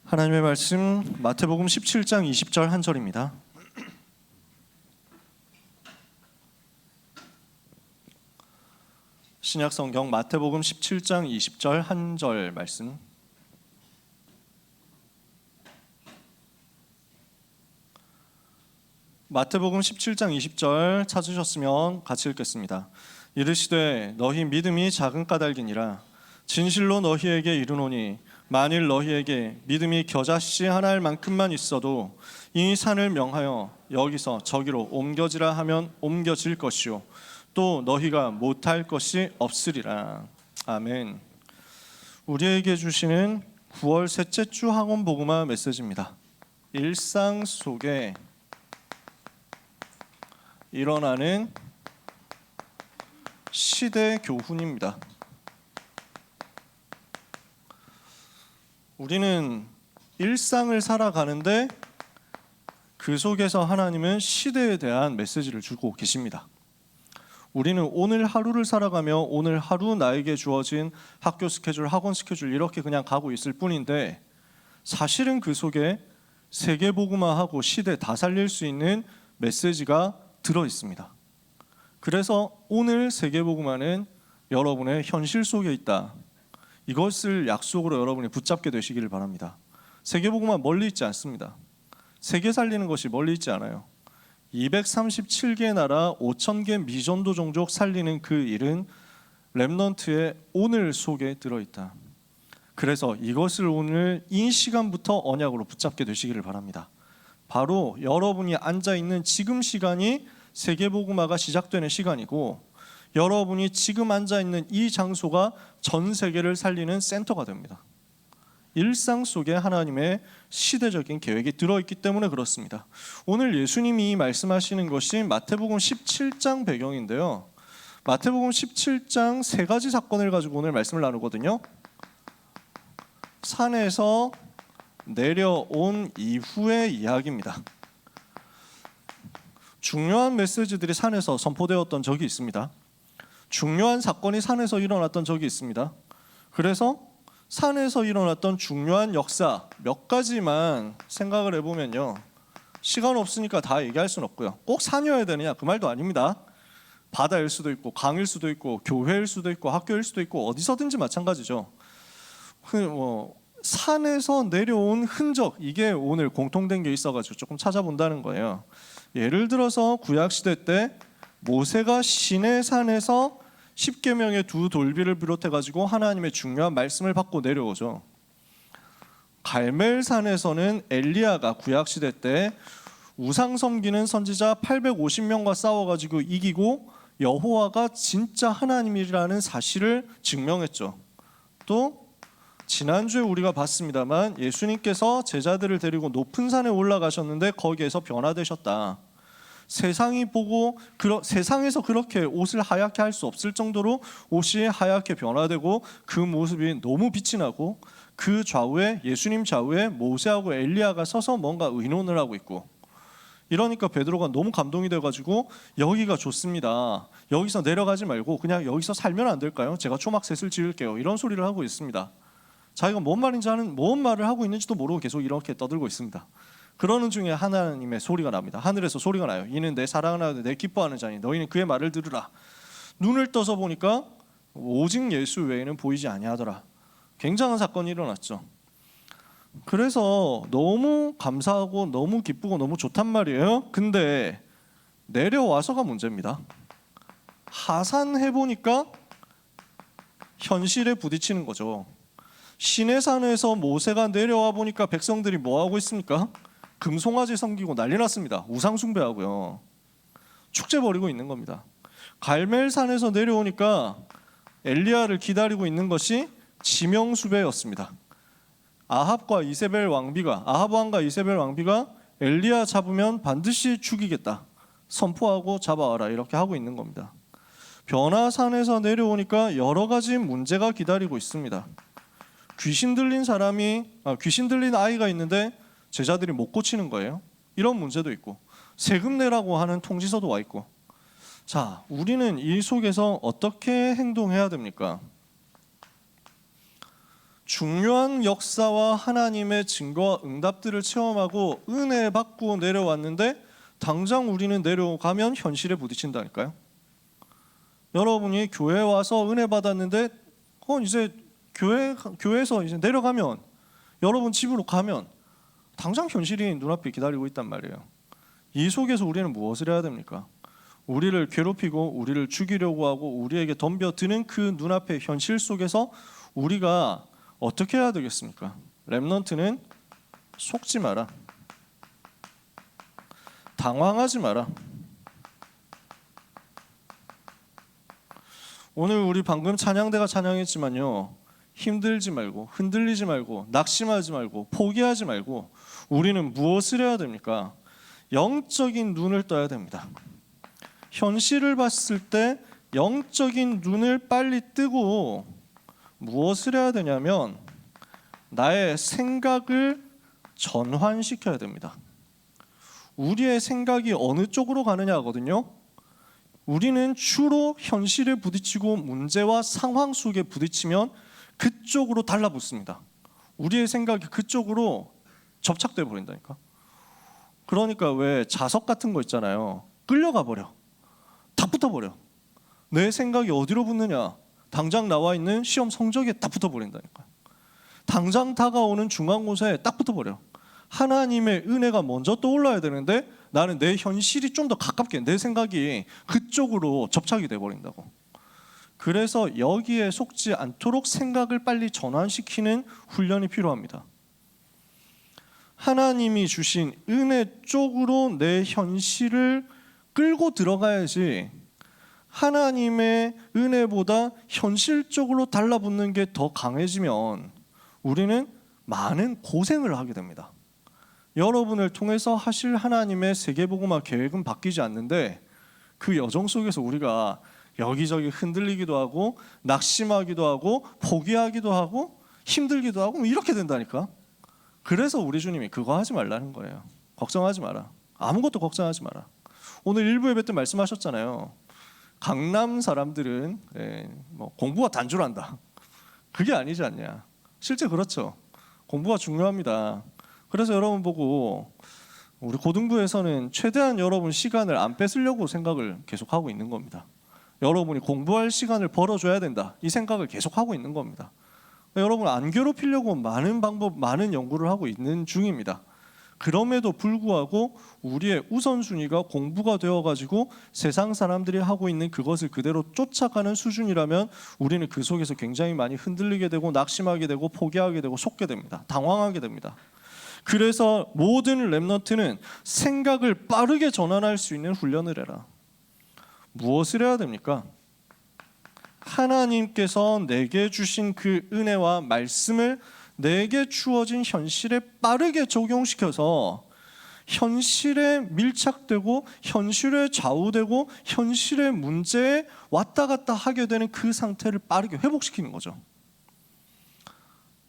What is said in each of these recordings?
하나님의 말씀 마태복음 17장 20절 한 절입니다. 신약성경 마태복음 17장 20절 한 절 말씀. 마태복음 17장 20절 찾으셨으면 같이 읽겠습니다. 이르시되 너희 믿음이 작은 까닭이니라. 진실로 너희에게 이르노니 만일 너희에게 믿음이 겨자씨 한 알만큼만 있어도 이 산을 명하여 여기서 저기로 옮겨지라 하면 옮겨질 것이요 또 너희가 못할 것이 없으리라. 아멘. 우리에게 주시는 9월 셋째 주 학원 복음화 메시지입니다. 일상 속에 일어나는 시대 교훈입니다. 우리는 일상을 살아가는데 그 속에서 하나님은 시대에 대한 메시지를 주고 계십니다. 우리는 오늘 하루를 살아가며 오늘 하루 나에게 주어진 학교 스케줄, 학원 스케줄 이렇게 그냥 가고 있을 뿐인데 사실은 그 속에 세계복음화하고 시대 다 살릴 수 있는 메시지가 들어 있습니다. 그래서 오늘 세계복음화는 여러분의 현실 속에 있다. 이것을 약속으로 여러분이 붙잡게 되시기를 바랍니다. 세계복음화 멀리 있지 않습니다. 세계 살리는 것이 멀리 있지 않아요. 237개 나라 5,000개 미전도 종족 살리는 그 일은 렘넌트의 오늘 속에 들어있다. 그래서 이것을 오늘 이 시간부터 언약으로 붙잡게 되시기를 바랍니다. 바로 여러분이 앉아있는 지금 시간이 세계복음화가 시작되는 시간이고 여러분이 지금 앉아있는 이 장소가 전 세계를 살리는 센터가 됩니다. 일상 속에 하나님의 시대적인 계획이 들어있기 때문에 그렇습니다. 오늘 예수님이 말씀하시는 것이 마태복음 17장 배경인데요. 마태복음 17장 세 가지 사건을 가지고 오늘 말씀을 나누거든요. 산에서 내려온 이후의 이야기입니다. 중요한 메시지들이 산에서 선포되었던 적이 있습니다. 중요한 사건이 산에서 일어났던 적이 있습니다. 그래서 산에서 일어났던 중요한 역사 몇 가지만 생각을 해보면요. 시간 없으니까 다 얘기할 수는 없고요. 꼭 산이어야 되느냐 그 말도 아닙니다. 바다일 수도 있고 강일 수도 있고 교회일 수도 있고 학교일 수도 있고 어디서든지 마찬가지죠. 산에서 내려온 흔적 이게 오늘 공통된 게 있어가지고 조금 찾아본다는 거예요. 예를 들어서 구약시대 때 모세가 시내산에서 10계명의 두 돌비를 비롯해가지고 하나님의 중요한 말씀을 받고 내려오죠. 갈멜산에서는 엘리야가 구약시대 때 우상 섬기는 선지자 850명과 싸워가지고 이기고 여호와가 진짜 하나님이라는 사실을 증명했죠. 또 지난주에 우리가 봤습니다만 예수님께서 제자들을 데리고 높은 산에 올라가셨는데 거기에서 변화되셨다. 세상에서 그렇게 옷을 하얗게 할 수 없을 정도로 옷이 하얗게 변화되고 그 모습이 너무 빛이 나고 그 좌우에 예수님 좌우에 모세하고 엘리야가 서서 뭔가 의논을 하고 있고 이러니까 베드로가 너무 감동이 돼가지고 여기가 좋습니다. 여기서 내려가지 말고 그냥 여기서 살면 안 될까요? 제가 초막셋을 지을게요. 이런 소리를 하고 있습니다. 자기가 뭔 말을 하고 있는지도 모르고 계속 이렇게 떠들고 있습니다. 그러는 중에 하나님의 소리가 납니다. 하늘에서 소리가 나요. 이는 내 사랑하는 내 기뻐하는 자니 너희는 그의 말을 들으라. 눈을 떠서 보니까 오직 예수 외에는 보이지 아니하더라. 굉장한 사건이 일어났죠. 그래서 너무 감사하고 너무 기쁘고 너무 좋단 말이에요. 근데 내려와서가 문제입니다. 하산해보니까 현실에 부딪히는 거죠. 시내산에서 모세가 내려와 보니까 백성들이 뭐하고 있습니까? 금송아지 섬기고 난리 났습니다. 우상 숭배하고요. 축제 벌이고 있는 겁니다. 갈멜산에서 내려오니까 엘리야를 기다리고 있는 것이 지명수배였습니다. 아합 왕과 이세벨 왕비가 엘리야 잡으면 반드시 죽이겠다. 선포하고 잡아와라 이렇게 하고 있는 겁니다. 변화산에서 내려오니까 여러 가지 문제가 기다리고 있습니다. 귀신 들린 아이가 있는데 제자들이 못 고치는 거예요. 이런 문제도 있고 세금 내라고 하는 통지서도 와 있고 자, 우리는 이 속에서 어떻게 행동해야 됩니까? 중요한 역사와 하나님의 증거와 응답들을 체험하고 은혜 받고 내려왔는데 당장 우리는 내려가면 현실에 부딪힌다니까요. 여러분이 교회 와서 은혜 받았는데 이제 교회에서 이제 내려가면, 여러분 집으로 가면 당장 현실이 눈앞에 기다리고 있단 말이에요. 이 속에서 우리는 무엇을 해야 됩니까? 우리를 괴롭히고 우리를 죽이려고 하고 우리에게 덤벼드는 그 눈앞의 현실 속에서 우리가 어떻게 해야 되겠습니까? 렘넌트는 속지 마라. 당황하지 마라. 오늘 우리 방금 찬양대가 찬양했지만요, 힘들지 말고 흔들리지 말고 낙심하지 말고 포기하지 말고 우리는 무엇을 해야 됩니까? 영적인 눈을 떠야 됩니다. 현실을 봤을 때 영적인 눈을 빨리 뜨고 무엇을 해야 되냐면 나의 생각을 전환시켜야 됩니다. 우리의 생각이 어느 쪽으로 가느냐거든요. 우리는 주로 현실에 부딪히고 문제와 상황 속에 부딪히면 그쪽으로 달라붙습니다. 우리의 생각이 그쪽으로 접착돼 버린다니까. 그러니까 왜 자석 같은 거 있잖아요. 끌려가 버려. 다 붙어버려. 내 생각이 어디로 붙느냐? 당장 나와 있는 시험 성적에 딱 붙어버린다니까. 당장 다가오는 중간고사에 딱 붙어버려. 하나님의 은혜가 먼저 떠올라야 되는데 나는 내 현실이 좀 더 가깝게 내 생각이 그쪽으로 접착이 돼버린다고. 그래서 여기에 속지 않도록 생각을 빨리 전환시키는 훈련이 필요합니다. 하나님이 주신 은혜 쪽으로 내 현실을 끌고 들어가야지, 하나님의 은혜보다 현실적으로 달라붙는 게 더 강해지면 우리는 많은 고생을 하게 됩니다. 여러분을 통해서 하실 하나님의 세계복음화 계획은 바뀌지 않는데 그 여정 속에서 우리가 여기저기 흔들리기도 하고 낙심하기도 하고 포기하기도 하고 힘들기도 하고 이렇게 된다니까. 그래서 우리 주님이 그거 하지 말라는 거예요. 걱정하지 마라. 아무것도 걱정하지 마라. 오늘 일부 예배 때 말씀하셨잖아요. 강남 사람들은 공부가 단조로한다. 그게 아니지 않냐. 실제 그렇죠. 공부가 중요합니다. 그래서 여러분 보고 우리 고등부에서는 최대한 여러분 시간을 안 뺏으려고 생각을 계속하고 있는 겁니다. 여러분이 공부할 시간을 벌어줘야 된다, 이 생각을 계속하고 있는 겁니다. 여러분 안 괴롭히려고 많은 방법, 많은 연구를 하고 있는 중입니다. 그럼에도 불구하고 우리의 우선순위가 공부가 되어가지고 세상 사람들이 하고 있는 그것을 그대로 쫓아가는 수준이라면 우리는 그 속에서 굉장히 많이 흔들리게 되고 낙심하게 되고 포기하게 되고 속게 됩니다. 당황하게 됩니다. 그래서 모든 렘넌트는 생각을 빠르게 전환할 수 있는 훈련을 해라. 무엇을 해야 됩니까? 하나님께서 내게 주신 그 은혜와 말씀을 내게 주어진 현실에 빠르게 적용시켜서 현실에 밀착되고 현실에 좌우되고 현실의 문제에 왔다 갔다 하게 되는 그 상태를 빠르게 회복시키는 거죠.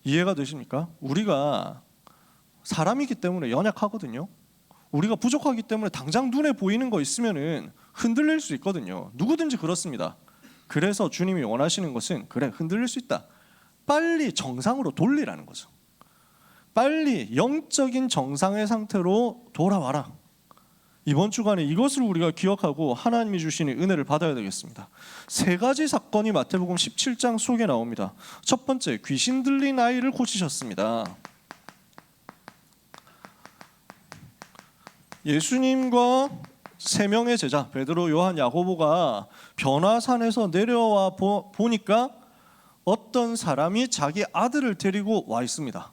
이해가 되십니까? 우리가 사람이기 때문에 연약하거든요. 우리가 부족하기 때문에 당장 눈에 보이는 거 있으면은 흔들릴 수 있거든요. 누구든지 그렇습니다. 그래서 주님이 원하시는 것은 그래, 흔들릴 수 있다, 빨리 정상으로 돌리라는 거죠. 빨리 영적인 정상의 상태로 돌아와라. 이번 주간에 이것을 우리가 기억하고 하나님이 주시는 은혜를 받아야 되겠습니다. 세 가지 사건이 마태복음 17장 속에 나옵니다. 첫 번째, 귀신 들린 아이를 고치셨습니다. 예수님과 세 명의 제자 베드로, 요한, 야고보가 변화산에서 내려와 보니까 어떤 사람이 자기 아들을 데리고 와 있습니다.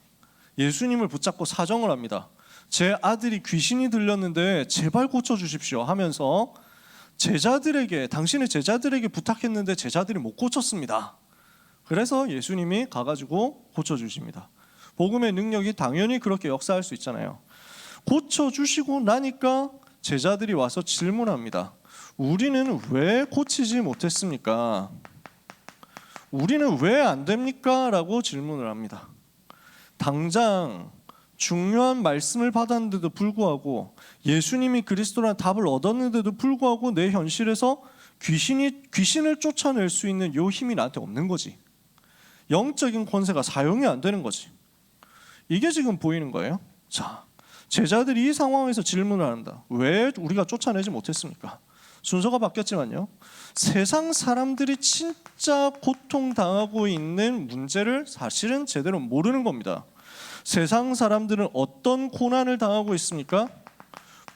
예수님을 붙잡고 사정을 합니다. 제 아들이 귀신이 들렸는데 제발 고쳐주십시오 하면서 당신의 제자들에게 부탁했는데 제자들이 못 고쳤습니다. 그래서 예수님이 가가지고 고쳐주십니다. 복음의 능력이 당연히 그렇게 역사할 수 있잖아요. 고쳐주시고 나니까 제자들이 와서 질문합니다. 우리는 왜 고치지 못했습니까? 우리는 왜 안 됩니까? 라고 질문을 합니다. 당장 중요한 말씀을 받았는데도 불구하고, 예수님이 그리스도라는 답을 얻었는데도 불구하고 내 현실에서 귀신을 쫓아낼 수 있는 요 힘이 나한테 없는 거지. 영적인 권세가 사용이 안 되는 거지. 이게 지금 보이는 거예요. 자, 제자들이 이 상황에서 질문을 한다. 왜 우리가 쫓아내지 못했습니까? 순서가 바뀌었지만요, 세상 사람들이 진짜 고통당하고 있는 문제를 사실은 제대로 모르는 겁니다. 세상 사람들은 어떤 고난을 당하고 있습니까?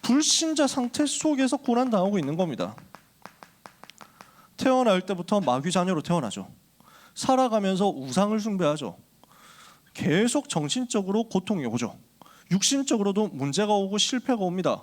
불신자 상태 속에서 고난당하고 있는 겁니다. 태어날 때부터 마귀 자녀로 태어나죠. 살아가면서 우상을 숭배하죠. 계속 정신적으로 고통이 오죠. 육신적으로도 문제가 오고 실패가 옵니다.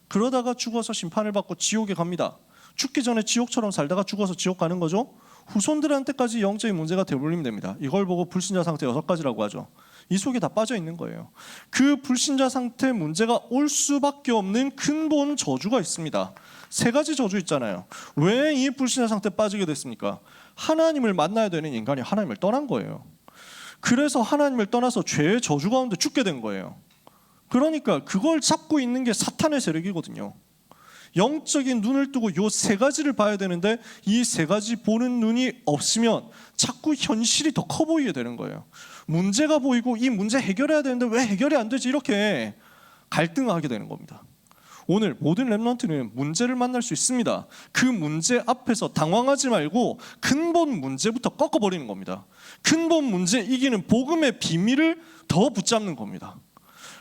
그러다가 죽어서 심판을 받고 지옥에 갑니다. 죽기 전에 지옥처럼 살다가 죽어서 지옥 가는 거죠. 후손들한테까지 영적인 문제가 되돌림 됩니다. 이걸 보고 불신자 상태 6가지라고 하죠. 이 속에 다 빠져 있는 거예요. 그 불신자 상태 문제가 올 수밖에 없는 근본 저주가 있습니다. 3가지 저주 있잖아요. 왜 이 불신자 상태에 빠지게 됐습니까? 하나님을 만나야 되는 인간이 하나님을 떠난 거예요. 그래서 하나님을 떠나서 죄의 저주 가운데 죽게 된 거예요. 그러니까 그걸 잡고 있는 게 사탄의 세력이거든요. 영적인 눈을 뜨고 이 3가지를 봐야 되는데 이 3가지 보는 눈이 없으면 자꾸 현실이 더 커 보이게 되는 거예요. 문제가 보이고 이 문제 해결해야 되는데 왜 해결이 안 되지? 이렇게 갈등하게 되는 겁니다. 오늘 모든 렘넌트는 문제를 만날 수 있습니다. 그 문제 앞에서 당황하지 말고 근본 문제부터 꺾어버리는 겁니다. 근본 문제 이기는 복음의 비밀을 더 붙잡는 겁니다.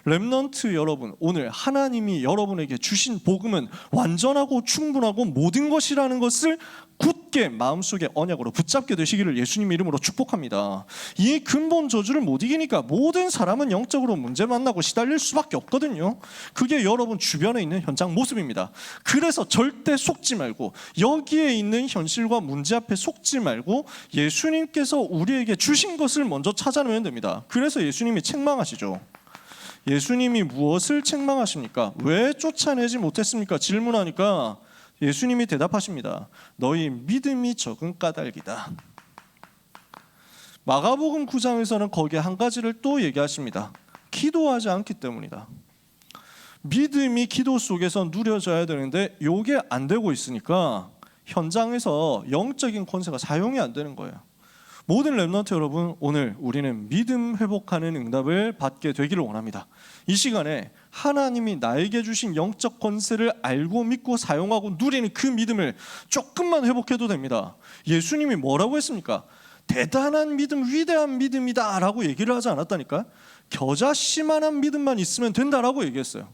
렘넌트 여러분, 오늘 하나님이 여러분에게 주신 복음은 완전하고 충분하고 모든 것이라는 것을 굳게 마음속에 언약으로 붙잡게 되시기를 예수님 이름으로 축복합니다. 이 근본 저주를 못 이기니까 모든 사람은 영적으로 문제 만나고 시달릴 수밖에 없거든요. 그게 여러분 주변에 있는 현장 모습입니다. 그래서 절대 속지 말고, 여기에 있는 현실과 문제 앞에 속지 말고 예수님께서 우리에게 주신 것을 먼저 찾아내면 됩니다. 그래서 예수님이 책망하시죠. 예수님이 무엇을 책망하십니까? 왜 쫓아내지 못했습니까? 질문하니까 예수님이 대답하십니다. 너희 믿음이 적은 까닭이다. 마가복음 9장에서는 거기에 한 가지를 또 얘기하십니다. 기도하지 않기 때문이다. 믿음이 기도 속에서 누려져야 되는데 이게 안 되고 있으니까 현장에서 영적인 권세가 사용이 안 되는 거예요. 모든 렘넌트 여러분, 오늘 우리는 믿음 회복하는 응답을 받게 되기를 원합니다. 이 시간에 하나님이 나에게 주신 영적 권세를 알고 믿고 사용하고 누리는 그 믿음을 조금만 회복해도 됩니다. 예수님이 뭐라고 했습니까? 대단한 믿음, 위대한 믿음이다 라고 얘기를 하지 않았다니까. 겨자씨만한 믿음만 있으면 된다라고 얘기했어요.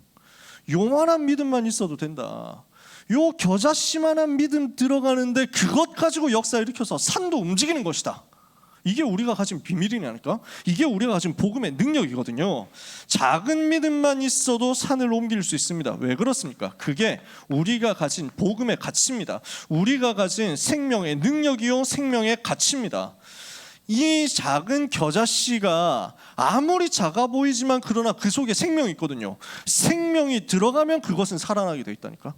요만한 믿음만 있어도 된다. 요 겨자씨만한 믿음 들어가는데 그것 가지고 역사 일으켜서 산도 움직이는 것이다. 이게 우리가 가진 비밀이냐니까. 이게 우리가 가진 복음의 능력이거든요. 작은 믿음만 있어도 산을 옮길 수 있습니다. 왜 그렇습니까? 그게 우리가 가진 복음의 가치입니다. 우리가 가진 생명의 능력이요 생명의 가치입니다. 이 작은 겨자씨가 아무리 작아 보이지만 그러나 그 속에 생명이 있거든요. 생명이 들어가면 그것은 살아나게 돼 있다니까.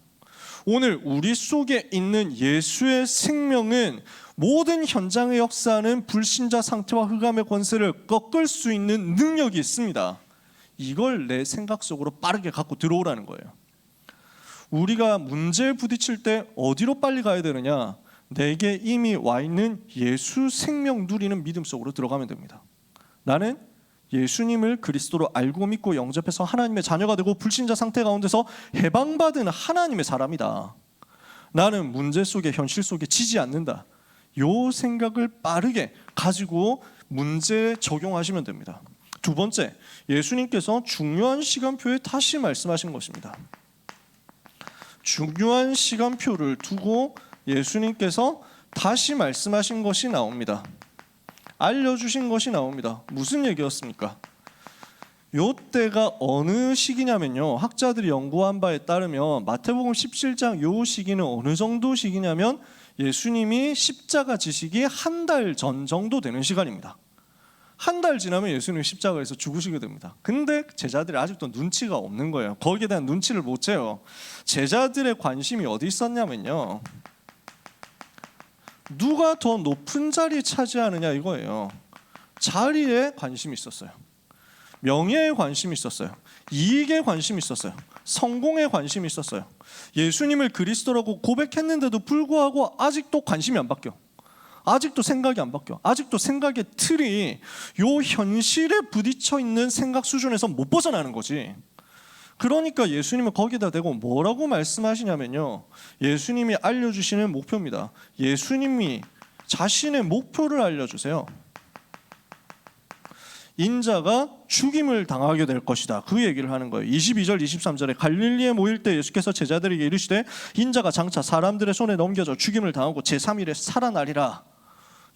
오늘 우리 속에 있는 예수의 생명은 모든 현장의 역사는 불신자 상태와 흑암의 권세를 꺾을 수 있는 능력이 있습니다. 이걸 내 생각 속으로 빠르게 갖고 들어오라는 거예요. 우리가 문제에 부딪힐 때 어디로 빨리 가야 되느냐? 내게 이미 와 있는 예수 생명 누리는 믿음 속으로 들어가면 됩니다. 나는 예수님을 그리스도로 알고 믿고 영접해서 하나님의 자녀가 되고 불신자 상태 가운데서 해방받은 하나님의 사람이다. 나는 문제 속에 현실 속에 지지 않는다. 요 생각을 빠르게 가지고 문제에 적용하시면 됩니다. 두 번째, 예수님께서 중요한 시간표에 다시 말씀하신 것입니다. 중요한 시간표를 두고 예수님께서 다시 말씀하신 것이 나옵니다. 알려주신 것이 나옵니다. 무슨 얘기였습니까? 요 때가 어느 시기냐면요, 학자들이 연구한 바에 따르면 마태복음 17장 요 시기는 어느 정도 시기냐면 예수님이 십자가 지시기 한 달 전 정도 되는 시간입니다. 한 달 지나면 예수님이 십자가에서 죽으시게 됩니다. 근데 제자들이 아직도 눈치가 없는 거예요. 거기에 대한 눈치를 못 채요. 제자들의 관심이 어디 있었냐면요, 누가 더 높은 자리 차지하느냐 이거예요. 자리에 관심이 있었어요. 명예에 관심이 있었어요. 이익에 관심이 있었어요. 성공에 관심이 있었어요. 예수님을 그리스도라고 고백했는데도 불구하고 아직도 관심이 안 바뀌어. 아직도 생각이 안 바뀌어. 아직도 생각의 틀이 요 현실에 부딪혀 있는 생각 수준에서 못 벗어나는 거지. 그러니까 예수님은 거기다 대고 뭐라고 말씀하시냐면요, 예수님이 알려주시는 목표입니다. 예수님이 자신의 목표를 알려주세요. 인자가 죽임을 당하게 될 것이다, 그 얘기를 하는 거예요. 22절 23절에 갈릴리에 모일 때 예수께서 제자들에게 이르시되 인자가 장차 사람들의 손에 넘겨져 죽임을 당하고 제3일에 살아나리라.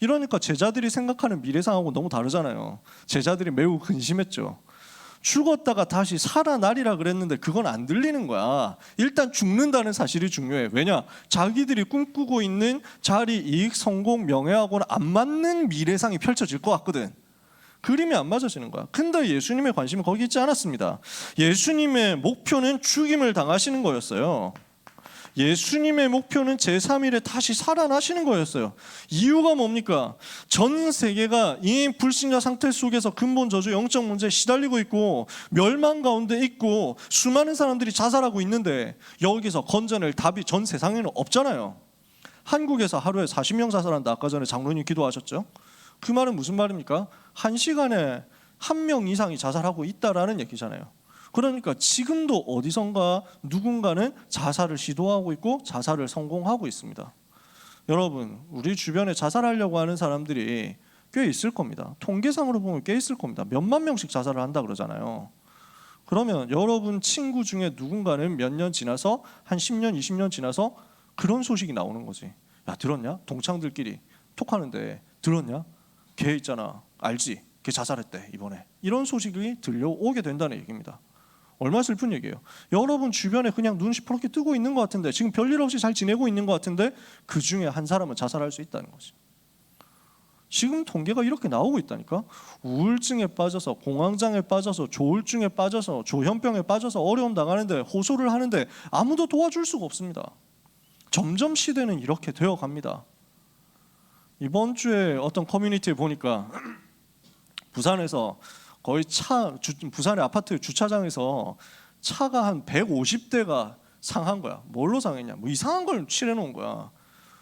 이러니까 제자들이 생각하는 미래상하고 너무 다르잖아요. 제자들이 매우 근심했죠. 죽었다가 다시 살아나리라 그랬는데 그건 안 들리는 거야. 일단 죽는다는 사실이 중요해. 왜냐? 자기들이 꿈꾸고 있는 자리, 이익, 성공, 명예하고는 안 맞는 미래상이 펼쳐질 것 같거든. 그림이 안 맞아지는 거야. 근데 예수님의 관심은 거기 있지 않았습니다. 예수님의 목표는 죽임을 당하시는 거였어요. 예수님의 목표는 제3일에 다시 살아나시는 거였어요. 이유가 뭡니까? 전 세계가 이 불신자 상태 속에서 근본 저주 영적 문제에 시달리고 있고 멸망 가운데 있고 수많은 사람들이 자살하고 있는데 여기서 건져낼 답이 전 세상에는 없잖아요. 한국에서 하루에 40명 자살한다, 아까 전에 장로님 기도하셨죠? 그 말은 무슨 말입니까? 1시간에 1명 이상이 자살하고 있다라는 얘기잖아요. 그러니까 지금도 어디선가 누군가는 자살을 시도하고 있고 자살을 성공하고 있습니다. 여러분, 우리 주변에 자살하려고 하는 사람들이 꽤 있을 겁니다. 통계상으로 보면 꽤 있을 겁니다. 몇만 명씩 자살을 한다 그러잖아요. 그러면 여러분 친구 중에 누군가는 몇 년 지나서 한 10년, 20년 지나서 그런 소식이 나오는 거지. 야, 들었냐? 동창들끼리 톡하는데 들었냐? 걔 있잖아, 알지? 걔 자살했대 이번에. 이런 소식이 들려오게 된다는 얘기입니다. 얼마나 슬픈 얘기예요. 여러분 주변에 그냥 눈 시퍼렇게 뜨고 있는 것 같은데, 지금 별일 없이 잘 지내고 있는 것 같은데 그 중에 한 사람은 자살할 수 있다는 거지. 지금 통계가 이렇게 나오고 있다니까. 우울증에 빠져서, 공황장애 빠져서, 조울증에 빠져서, 조현병에 빠져서 어려움 당하는데, 호소를 하는데 아무도 도와줄 수가 없습니다. 점점 시대는 이렇게 되어갑니다. 이번 주에 어떤 커뮤니티에 보니까 부산에서 거의 부산의 아파트 주차장에서 차가 한 150대가 상한 거야. 뭘로 상했냐? 뭐 이상한 걸 칠해놓은 거야.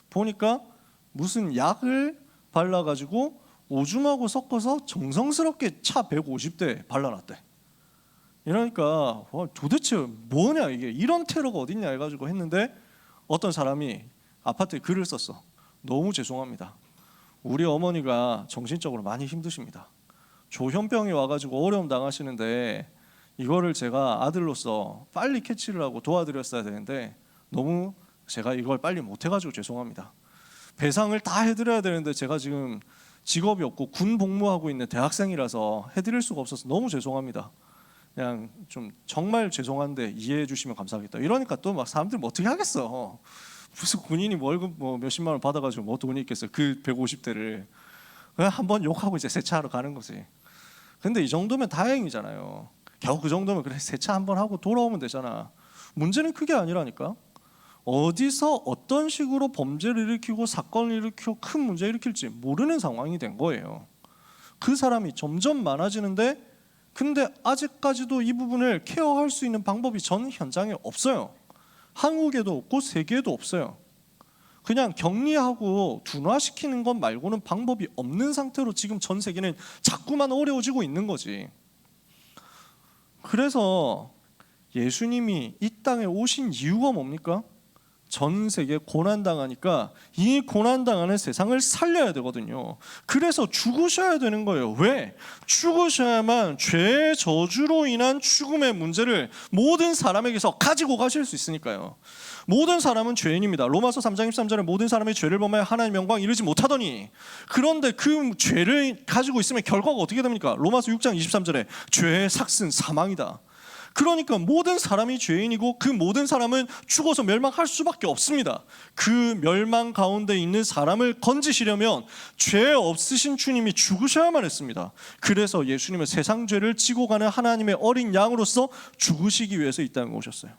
보니까 무슨 약을 발라가지고 오줌하고 섞어서 정성스럽게 차 150대 발라놨대. 이러니까 도대체 뭐냐 이게, 이런 테러가 어딨냐 해가지고 했는데, 어떤 사람이 아파트에 글을 썼어. 너무 죄송합니다. 우리 어머니가 정신적으로 많이 힘드십니다. 조현병이 와가지고 어려움 당하시는데 이거를 제가 아들로서 빨리 캐치를 하고 도와드렸어야 되는데 너무 제가 이걸 빨리 못해가지고 죄송합니다. 배상을 다 해드려야 되는데 제가 지금 직업이 없고 군 복무하고 있는 대학생이라서 해드릴 수가 없어서 너무 죄송합니다. 그냥 좀 정말 죄송한데 이해해 주시면 감사하겠다. 이러니까 또 막 사람들이 뭐 어떻게 하겠어. 무슨 군인이 월급 뭐 몇십만 원 받아가지고 뭐 돈이 있겠어요. 그 150대를 그냥 한번 욕하고 이제 세차하러 가는 거지. 근데 이 정도면 다행이잖아요. 겨우 그 정도면 그래 세차 한번 하고 돌아오면 되잖아. 문제는 그게 아니라니까. 어디서 어떤 식으로 범죄를 일으키고 사건을 일으키고 큰 문제를 일으킬지 모르는 상황이 된 거예요. 그 사람이 점점 많아지는데, 근데 아직까지도 이 부분을 케어할 수 있는 방법이 전 현장에 없어요. 한국에도 없고 세계에도 없어요. 그냥 격리하고 둔화시키는 것 말고는 방법이 없는 상태로 지금 전 세계는 자꾸만 어려워지고 있는 거지. 그래서 예수님이 이 땅에 오신 이유가 뭡니까? 전 세계 고난당하니까 이 고난당하는 세상을 살려야 되거든요. 그래서 죽으셔야 되는 거예요. 왜? 죽으셔야만 죄의 저주로 인한 죽음의 문제를 모든 사람에게서 가지고 가실 수 있으니까요. 모든 사람은 죄인입니다. 로마서 3장 23절에 모든 사람이 죄를 범하여 하나님의 영광 이르지 못하더니, 그런데 그 죄를 가지고 있으면 결과가 어떻게 됩니까? 로마서 6장 23절에 죄의 삭은 사망이다. 그러니까 모든 사람이 죄인이고 그 모든 사람은 죽어서 멸망할 수밖에 없습니다. 그 멸망 가운데 있는 사람을 건지시려면 죄 없으신 주님이 죽으셔야만 했습니다. 그래서 예수님은 세상 죄를 지고 가는 하나님의 어린 양으로서 죽으시기 위해서 이 땅에 오셨어요.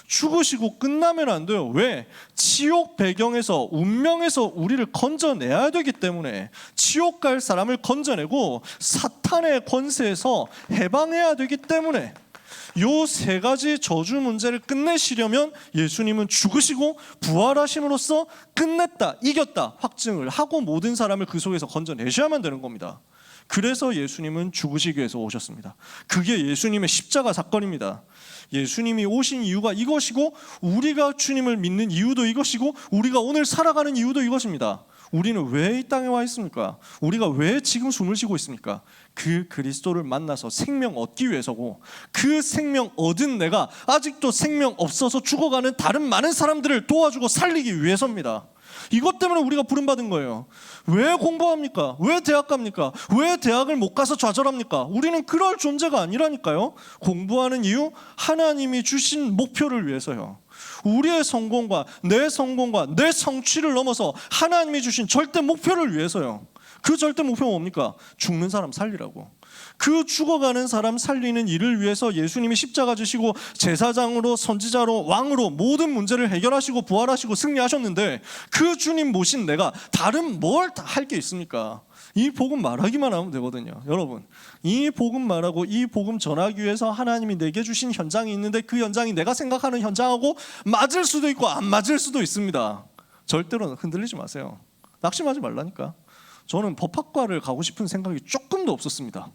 죽으시고 끝나면 안 돼요. 왜? 지옥 배경에서, 운명에서 우리를 건져내야 되기 때문에, 지옥 갈 사람을 건져내고 사탄의 권세에서 해방해야 되기 때문에 요 세 가지 저주 문제를 끝내시려면 예수님은 죽으시고 부활하심으로써 끝냈다, 이겼다 확증을 하고 모든 사람을 그 속에서 건져내셔야만 되는 겁니다. 그래서 예수님은 죽으시기 위해서 오셨습니다. 그게 예수님의 십자가 사건입니다. 예수님이 오신 이유가 이것이고 우리가 주님을 믿는 이유도 이것이고 우리가 오늘 살아가는 이유도 이것입니다. 우리는 왜 이 땅에 와 있습니까? 우리가 왜 지금 숨을 쉬고 있습니까? 그 그리스도를 만나서 생명 얻기 위해서고, 그 생명 얻은 내가 아직도 생명 없어서 죽어가는 다른 많은 사람들을 도와주고 살리기 위해서입니다. 이것 때문에 우리가 부름받은 거예요. 왜 공부합니까? 왜 대학 갑니까? 왜 대학을 못 가서 좌절합니까? 우리는 그럴 존재가 아니라니까요. 공부하는 이유, 하나님이 주신 목표를 위해서요. 우리의 성공과 내 성취를 넘어서 하나님이 주신 절대 목표를 위해서요. 그 절대 목표가 뭡니까? 죽는 사람 살리라고. 그 죽어가는 사람 살리는 일을 위해서 예수님이 십자가 지시고 제사장으로, 선지자로, 왕으로 모든 문제를 해결하시고 부활하시고 승리하셨는데, 그 주님 모신 내가 다른 뭘 다 할 게 있습니까? 이 복음 말하기만 하면 되거든요. 여러분, 이 복음 말하고 이 복음 전하기 위해서 하나님이 내게 주신 현장이 있는데, 그 현장이 내가 생각하는 현장하고 맞을 수도 있고 안 맞을 수도 있습니다. 절대로 흔들리지 마세요. 낙심하지 말라니까. 저는 법학과를 가고 싶은 생각이 조금도 없었습니다.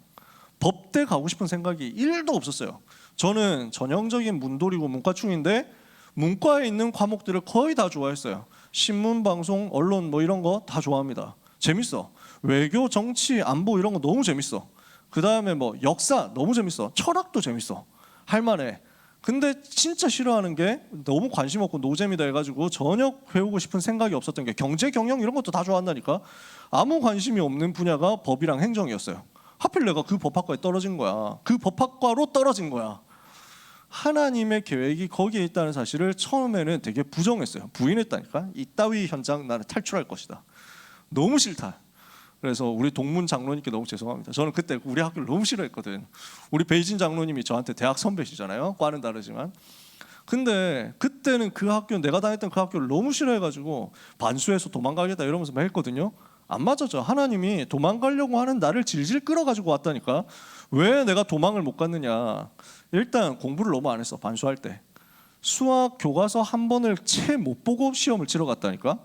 법대 가고 싶은 생각이 1도 없었어요. 저는 전형적인 문돌이고 문과충인데 문과에 있는 과목들을 거의 다 좋아했어요. 신문, 방송, 언론 뭐 이런 거 다 좋아합니다. 재밌어. 외교, 정치, 안보 이런 거 너무 재밌어. 그 다음에 뭐 역사 너무 재밌어. 철학도 재밌어. 할만해. 근데 진짜 싫어하는 게 너무 관심 없고 노잼이다 해가지고 전혀 배우고 싶은 생각이 없었던 게 경제, 경영 이런 것도 다 좋아한다니까. 아무 관심이 없는 분야가 법이랑 행정이었어요. 하필 내가 그 법학과에 떨어진 거야. 그 법학과로 떨어진 거야. 하나님의 계획이 거기에 있다는 사실을 처음에는 되게 부정했어요. 부인했다니까. 이따위 현장 나는 탈출할 것이다. 너무 싫다. 그래서 우리 동문 장로님께 너무 죄송합니다. 저는 그때 우리 학교를 너무 싫어했거든. 우리 베이진 장로님이 저한테 대학 선배시잖아요. 과는 다르지만. 근데 그때는 그 학교, 내가 다녔던 그 학교를 너무 싫어해가지고 반수해서 도망가겠다 이러면서 막 했거든요. 안 맞았죠. 하나님이 도망가려고 하는 나를 질질 끌어가지고 왔다니까. 왜 내가 도망을 못 갔느냐. 일단 공부를 너무 안 했어. 반수할 때 수학 교과서 한 번을 채 못 보고 시험을 치러 갔다니까.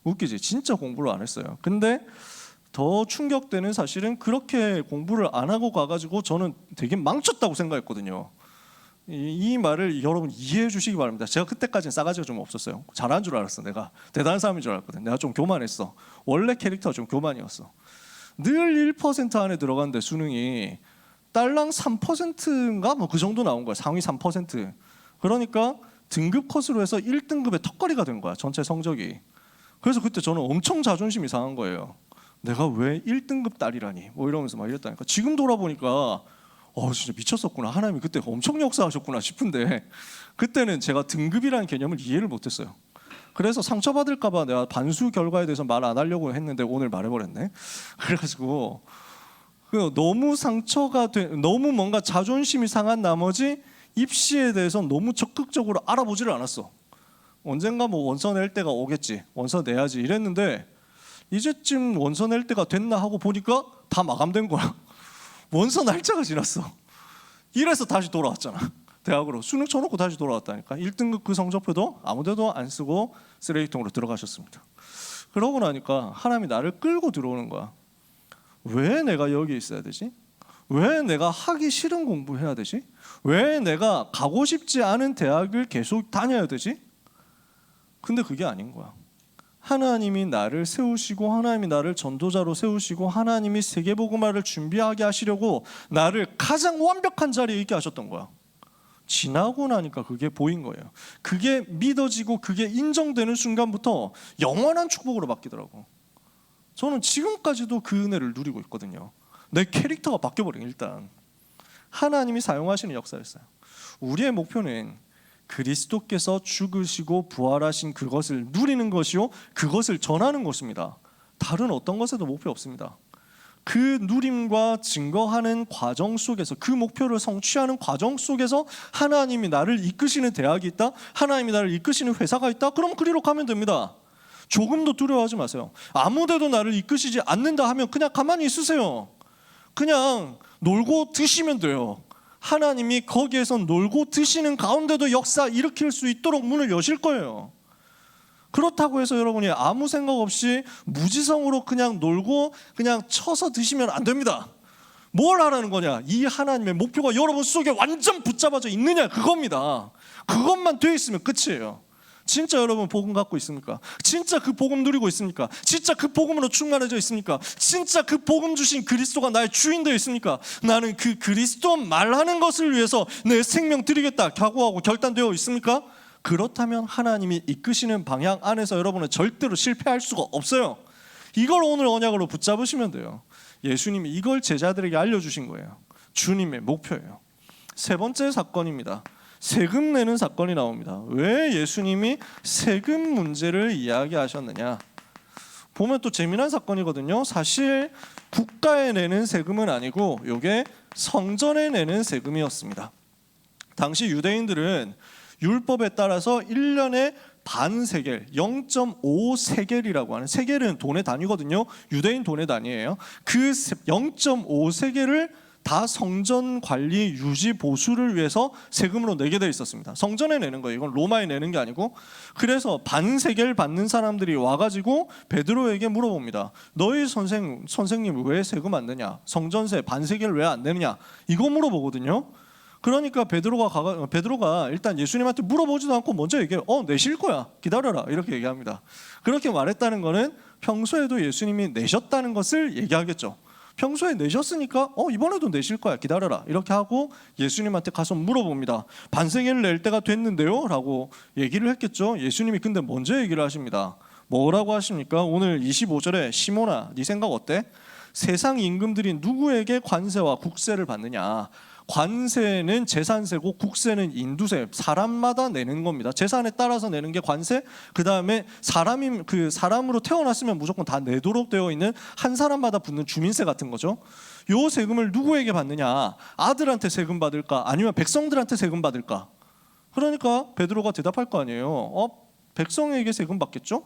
웃기지. 진짜 공부를 안 했어요. 근데 더 충격되는 사실은 그렇게 공부를 안 하고 가가지고 저는 되게 망쳤다고 생각했거든요. 이 말을 여러분 이해해 주시기 바랍니다. 제가 그때까지는 싸가지가 좀 없었어요. 잘한 줄 알았어. 내가 대단한 사람인 줄 알았거든. 내가 좀 교만했어. 원래 캐릭터가 좀 교만이었어. 늘 1% 안에 들어갔는데 수능이 딸랑 3%인가 뭐 그 정도 나온 거야. 상위 3%. 그러니까 등급 컷으로 해서 1등급의 턱걸이가 된 거야. 전체 성적이. 그래서 그때 저는 엄청 자존심이 상한 거예요. 내가 왜 1등급 딸이라니 뭐 이러면서 막 이랬다니까. 지금 돌아보니까 진짜 미쳤었구나. 하나님이 그때 엄청 역사하셨구나 싶은데 그때는 제가 등급이라는 개념을 이해를 못했어요. 그래서 상처받을까 봐 내가 반수 결과에 대해서 말 안 하려고 했는데 오늘 말해버렸네. 그래가지고 너무 상처가 너무 뭔가 자존심이 상한 나머지 입시에 대해서 너무 적극적으로 알아보지를 않았어. 언젠가 뭐 원서 낼 때가 오겠지. 원서 내야지 이랬는데 이제쯤 원서 낼 때가 됐나 하고 보니까 다 마감된 거야. 원서 날짜가 지났어. 이래서 다시 돌아왔잖아. 대학으로 수능 쳐놓고 다시 돌아왔다니까. 1등급 그 성적표도 아무데도 안 쓰고 쓰레기통으로 들어가셨습니다. 그러고 나니까 하나님이 나를 끌고 들어오는 거야. 왜 내가 여기 있어야 되지? 왜 내가 하기 싫은 공부해야 되지? 왜 내가 가고 싶지 않은 대학을 계속 다녀야 되지? 근데 그게 아닌 거야. 하나님이 나를 세우시고 하나님이 나를 전도자로 세우시고 하나님이 세계복음화를 준비하게 하시려고 나를 가장 완벽한 자리에 있게 하셨던 거야. 지나고 나니까 그게 보인 거예요. 그게 믿어지고 그게 인정되는 순간부터 영원한 축복으로 바뀌더라고. 저는 지금까지도 그 은혜를 누리고 있거든요. 내 캐릭터가 바뀌어버린 일단. 하나님이 사용하시는 역사였어요. 우리의 목표는 그리스도께서 죽으시고 부활하신 그것을 누리는 것이요 그것을 전하는 것입니다. 다른 어떤 것에도 목표 없습니다. 그 누림과 증거하는 과정 속에서 그 목표를 성취하는 과정 속에서 하나님이 나를 이끄시는 대학이 있다, 하나님이 나를 이끄시는 회사가 있다, 그럼 그리로 가면 됩니다. 조금도 두려워하지 마세요. 아무데도 나를 이끄시지 않는다 하면 그냥 가만히 있으세요. 그냥 놀고 드시면 돼요. 하나님이 거기에서 놀고 드시는 가운데도 역사 일으킬 수 있도록 문을 여실 거예요. 그렇다고 해서 여러분이 아무 생각 없이 무지성으로 그냥 놀고 그냥 쳐서 드시면 안 됩니다. 뭘 하라는 거냐? 이 하나님의 목표가 여러분 속에 완전 붙잡아져 있느냐, 그겁니다. 그것만 돼 있으면 끝이에요. 진짜 여러분 복음 갖고 있습니까? 진짜 그 복음 누리고 있습니까? 진짜 그 복음으로 충만해져 있습니까? 진짜 그 복음 주신 그리스도가 나의 주인 되어 있습니까? 나는 그 그리스도 말하는 것을 위해서 내 생명 드리겠다 각오하고 결단되어 있습니까? 그렇다면 하나님이 이끄시는 방향 안에서 여러분은 절대로 실패할 수가 없어요. 이걸 오늘 언약으로 붙잡으시면 돼요. 예수님이 이걸 제자들에게 알려주신 거예요. 주님의 목표예요. 세 번째 사건입니다. 세금 내는 사건이 나옵니다. 왜 예수님이 세금 문제를 이야기하셨느냐? 보면 또 재미난 사건이거든요. 사실 국가에 내는 세금은 아니고 이게 성전에 내는 세금이었습니다. 당시 유대인들은 율법에 따라서 1년에 반 세겔, 0.5세겔이라고 하는, 세겔은 돈의 단위거든요. 유대인 돈의 단위예요. 그 0.5세겔을 다 성전 관리, 유지, 보수를 위해서 세금으로 내게 되어 있었습니다. 성전에 내는 거예요. 이건 로마에 내는 게 아니고. 그래서 반 세겔 받는 사람들이 와가지고 베드로에게 물어봅니다. 너희 선생님 왜 세금 안 내냐? 성전세 반 세겔 왜 안 내느냐? 이거 물어보거든요. 그러니까 베드로가 일단 예수님한테 물어보지도 않고 먼저 얘기해요. 내실 거야, 기다려라, 이렇게 얘기합니다. 그렇게 말했다는 거는 평소에도 예수님이 내셨다는 것을 얘기하겠죠. 평소에 내셨으니까 이번에도 내실 거야, 기다려라, 이렇게 하고 예수님한테 가서 물어봅니다. 반세겔을 낼 때가 됐는데요? 라고 얘기를 했겠죠. 예수님이 근데 먼저 얘기를 하십니다. 뭐라고 하십니까? 오늘 25절에 시몬아, 네 생각 어때? 세상 임금들이 누구에게 관세와 국세를 받느냐? 관세는 재산세고 국세는 인두세, 사람마다 내는 겁니다. 재산에 따라서 내는 게 관세, 그 다음에 사람으로 태어났으면 무조건 다 내도록 되어 있는 한 사람마다 붙는 주민세 같은 거죠. 요 세금을 누구에게 받느냐? 아들한테 세금 받을까? 아니면 백성들한테 세금 받을까? 그러니까 베드로가 대답할 거 아니에요. 백성에게 세금 받겠죠?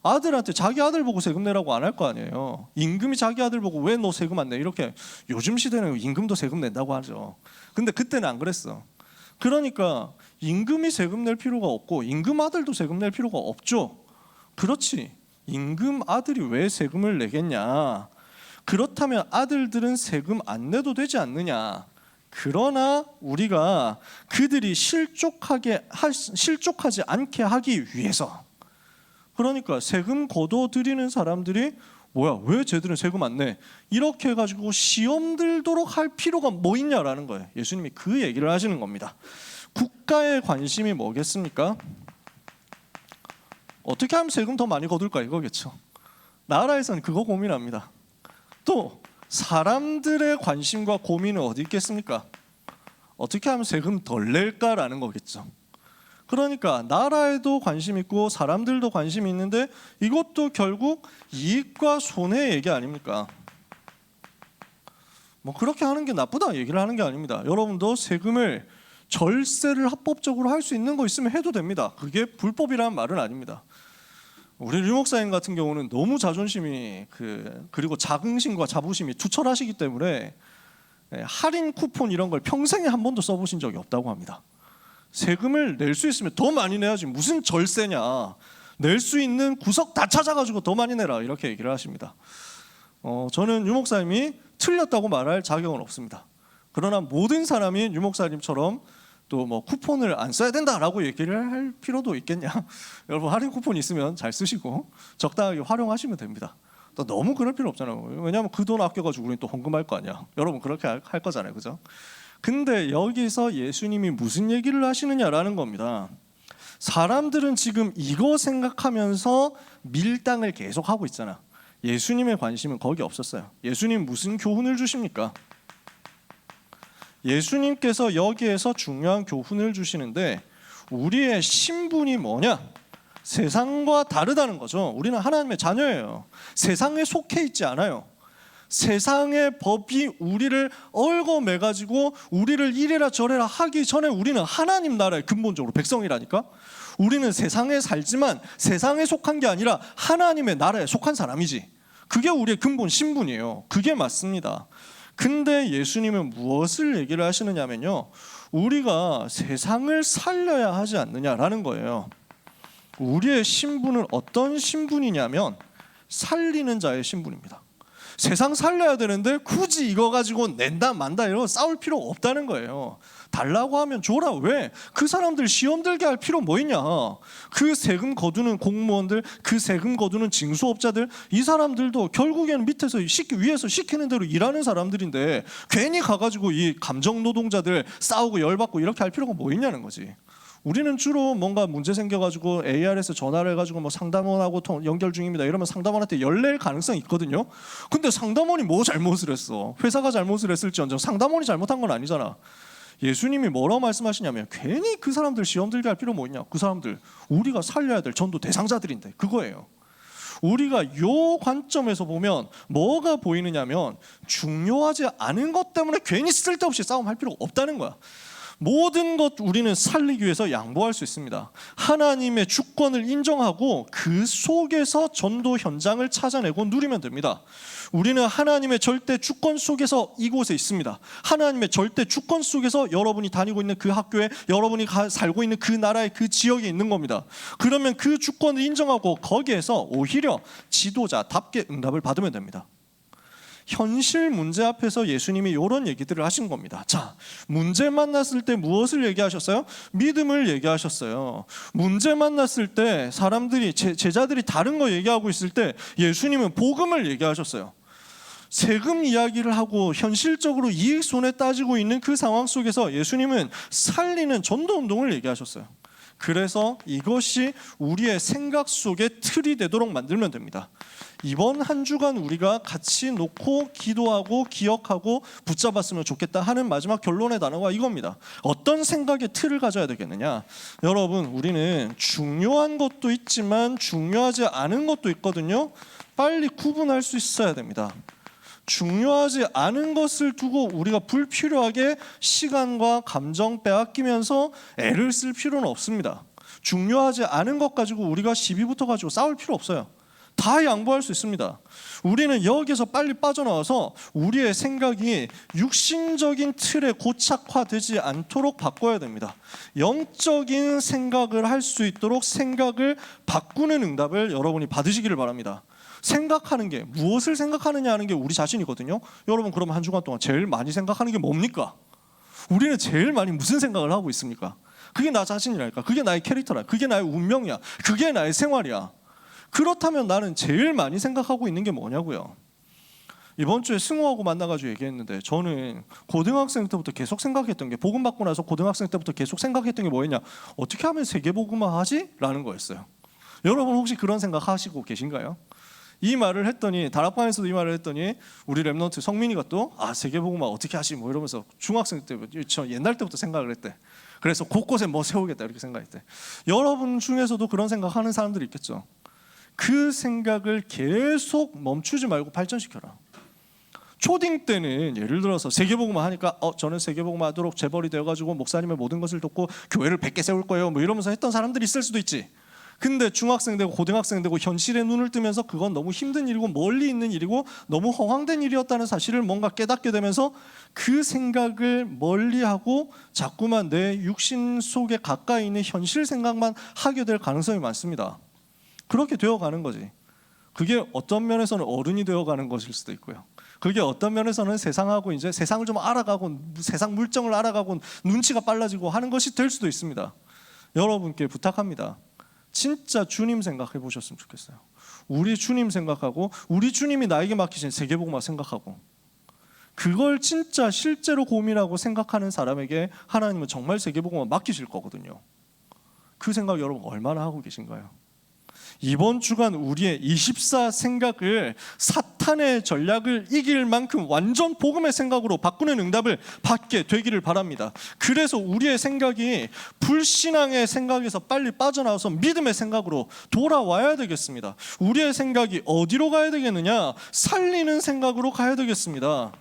아들한테, 자기 아들 보고 세금 내라고 안 할 거 아니에요. 임금이 자기 아들 보고 왜 너 세금 안 내? 이렇게. 요즘 시대는 임금도 세금 낸다고 하죠. 근데 그때는 안 그랬어. 그러니까 임금이 세금 낼 필요가 없고 임금 아들도 세금 낼 필요가 없죠. 그렇지. 임금 아들이 왜 세금을 내겠냐? 그렇다면 아들들은 세금 안 내도 되지 않느냐? 그러나 우리가 그들이 실족하지 않게 하기 위해서, 그러니까 세금 거둬들이는 사람들이 뭐야, 왜 쟤들은 세금 안 내? 이렇게 해가지고 시험 들도록 할 필요가 뭐 있냐라는 거예요. 예수님이 그 얘기를 하시는 겁니다. 국가의 관심이 뭐겠습니까? 어떻게 하면 세금 더 많이 거둘까, 이거겠죠. 나라에서는 그거 고민합니다. 또 사람들의 관심과 고민은 어디 있겠습니까? 어떻게 하면 세금 덜 낼까라는 거겠죠. 그러니까 나라에도 관심 있고 사람들도 관심이 있는데 이것도 결국 이익과 손해의 얘기 아닙니까? 뭐 그렇게 하는 게 나쁘다 얘기를 하는 게 아닙니다. 여러분도 세금을 절세를 합법적으로 할 수 있는 거 있으면 해도 됩니다. 그게 불법이라는 말은 아닙니다. 우리 류 목사님 같은 경우는 너무 자존심이 그리고 자긍심과 자부심이 투철하시기 때문에 할인 쿠폰 이런 걸 평생에 한 번도 써보신 적이 없다고 합니다. 세금을 낼 수 있으면 더 많이 내야지, 무슨 절세냐, 낼 수 있는 구석 다 찾아가지고 더 많이 내라, 이렇게 얘기를 하십니다. 저는 유 목사님이 틀렸다고 말할 자격은 없습니다. 그러나 모든 사람이 유 목사님처럼 또 뭐 쿠폰을 안 써야 된다라고 얘기를 할 필요도 있겠냐? 여러분 할인 쿠폰 있으면 잘 쓰시고 적당하게 활용하시면 됩니다. 또 너무 그럴 필요 없잖아요. 왜냐하면 그 돈 아껴가지고 우리는 또 헌금할 거 아니야. 여러분 그렇게 할 거잖아요, 그죠? 근데 여기서 예수님이 무슨 얘기를 하시느냐라는 겁니다. 사람들은 지금 이거 생각하면서 밀당을 계속하고 있잖아. 예수님의 관심은 거기 없었어요. 예수님 무슨 교훈을 주십니까? 예수님께서 여기에서 중요한 교훈을 주시는데 우리의 신분이 뭐냐? 세상과 다르다는 거죠. 우리는 하나님의 자녀예요. 세상에 속해 있지 않아요. 세상의 법이 우리를 얽어매가지고 우리를 이래라 저래라 하기 전에 우리는 하나님 나라의 근본적으로 백성이라니까. 우리는 세상에 살지만 세상에 속한 게 아니라 하나님의 나라에 속한 사람이지. 그게 우리의 근본 신분이에요. 그게 맞습니다. 근데 예수님은 무엇을 얘기를 하시느냐면요, 우리가 세상을 살려야 하지 않느냐라는 거예요. 우리의 신분은 어떤 신분이냐면 살리는 자의 신분입니다. 세상 살려야 되는데 굳이 이거 가지고 낸다 만다 이러고 싸울 필요 없다는 거예요. 달라고 하면 줘라. 왜? 그 사람들 시험 들게 할 필요 뭐 있냐. 그 세금 거두는 공무원들, 그 세금 거두는 징수업자들, 이 사람들도 결국에는 밑에서 위에서 시키는 대로 일하는 사람들인데 괜히 가가지고 이 감정 노동자들 싸우고 열받고 이렇게 할 필요가 뭐 있냐는 거지. 우리는 주로 뭔가 문제 생겨가지고 AR에서 전화를 해가지고 뭐 상담원하고 연결 중입니다 이러면 상담원한테 연락할 가능성이 있거든요. 근데 상담원이 뭐 잘못을 했어? 회사가 잘못을 했을지언정 상담원이 잘못한 건 아니잖아. 예수님이 뭐라고 말씀하시냐면 괜히 그 사람들 시험 들게 할 필요 뭐 있냐. 그 사람들 우리가 살려야 될 전도 대상자들인데 그거예요. 우리가 요 관점에서 보면 뭐가 보이느냐면 중요하지 않은 것 때문에 괜히 쓸데없이 싸움할 필요가 없다는 거야. 모든 것 우리는 살리기 위해서 양보할 수 있습니다. 하나님의 주권을 인정하고 그 속에서 전도 현장을 찾아내고 누리면 됩니다. 우리는 하나님의 절대 주권 속에서 이곳에 있습니다. 하나님의 절대 주권 속에서 여러분이 다니고 있는 그 학교에, 여러분이 살고 있는 그 나라의 그 지역에 있는 겁니다. 그러면 그 주권을 인정하고 거기에서 오히려 지도자답게 응답을 받으면 됩니다. 현실 문제 앞에서 예수님이 이런 얘기들을 하신 겁니다. 자, 문제 만났을 때 무엇을 얘기하셨어요? 믿음을 얘기하셨어요. 문제 만났을 때 사람들이 제자들이 다른 거 얘기하고 있을 때 예수님은 복음을 얘기하셨어요. 세금 이야기를 하고 현실적으로 이익 손해 따지고 있는 그 상황 속에서 예수님은 살리는 전도 운동을 얘기하셨어요. 그래서 이것이 우리의 생각 속에 틀이 되도록 만들면 됩니다. 이번 한 주간 우리가 같이 놓고 기도하고 기억하고 붙잡았으면 좋겠다 하는 마지막 결론의 단어가 이겁니다. 어떤 생각의 틀을 가져야 되겠느냐? 여러분, 우리는 중요한 것도 있지만 중요하지 않은 것도 있거든요. 빨리 구분할 수 있어야 됩니다. 중요하지 않은 것을 두고 우리가 불필요하게 시간과 감정 빼앗기면서 애를 쓸 필요는 없습니다. 중요하지 않은 것 가지고 우리가 시비부터 가지고 싸울 필요 없어요. 다 양보할 수 있습니다. 우리는 여기서 빨리 빠져나와서 우리의 생각이 육신적인 틀에 고착화되지 않도록 바꿔야 됩니다. 영적인 생각을 할 수 있도록 생각을 바꾸는 응답을 여러분이 받으시기를 바랍니다. 생각하는 게, 무엇을 생각하느냐 하는 게 우리 자신이거든요. 여러분, 그럼 한 주간 동안 제일 많이 생각하는 게 뭡니까? 우리는 제일 많이 무슨 생각을 하고 있습니까? 그게 나 자신이랄까? 그게 나의 캐릭터라? 그게 나의 운명이야? 그게 나의 생활이야? 그렇다면 나는 제일 많이 생각하고 있는 게 뭐냐고요. 이번 주에 승우하고 만나가지고 얘기했는데 저는 고등학생 때부터 계속 생각했던 게, 복음 받고 나서 고등학생 때부터 계속 생각했던 게 뭐였냐, 어떻게 하면 세계복음화 하지? 라는 거였어요. 여러분 혹시 그런 생각 하시고 계신가요? 이 말을 했더니, 다락방에서도 이 말을 했더니 우리 랩넌트 성민이가 또 세계복음화 어떻게 하시 뭐 이러면서 중학생 때부터, 저 옛날 때부터 생각을 했대. 그래서 곳곳에 뭐 세우겠다 이렇게 생각했대. 여러분 중에서도 그런 생각하는 사람들이 있겠죠. 그 생각을 계속 멈추지 말고 발전시켜라. 초딩 때는 예를 들어서 세계복음화 하니까 저는 세계복음화 하도록 재벌이 되어가지고 목사님의 모든 것을 돕고 교회를 100개 세울 거예요 뭐 이러면서 했던 사람들이 있을 수도 있지. 근데 중학생 되고 고등학생 되고 현실에 눈을 뜨면서 그건 너무 힘든 일이고 멀리 있는 일이고 너무 허황된 일이었다는 사실을 뭔가 깨닫게 되면서 그 생각을 멀리하고 자꾸만 내 육신 속에 가까이 있는 현실 생각만 하게 될 가능성이 많습니다. 그렇게 되어가는 거지. 그게 어떤 면에서는 어른이 되어가는 것일 수도 있고요. 그게 어떤 면에서는 세상하고 이제 세상을 좀 알아가고 세상 물정을 알아가고 눈치가 빨라지고 하는 것이 될 수도 있습니다. 여러분께 부탁합니다. 진짜 주님 생각해 보셨으면 좋겠어요. 우리 주님 생각하고 우리 주님이 나에게 맡기신 세계복음화 생각하고, 그걸 진짜 실제로 고민하고 생각하는 사람에게 하나님은 정말 세계복음화 맡기실 거거든요. 그 생각 여러분 얼마나 하고 계신가요? 이번 주간 우리의 24 생각을 사탄의 전략을 이길 만큼 완전 복음의 생각으로 바꾸는 응답을 받게 되기를 바랍니다. 그래서 우리의 생각이 불신앙의 생각에서 빨리 빠져나와서 믿음의 생각으로 돌아와야 되겠습니다. 우리의 생각이 어디로 가야 되겠느냐? 살리는 생각으로 가야 되겠습니다.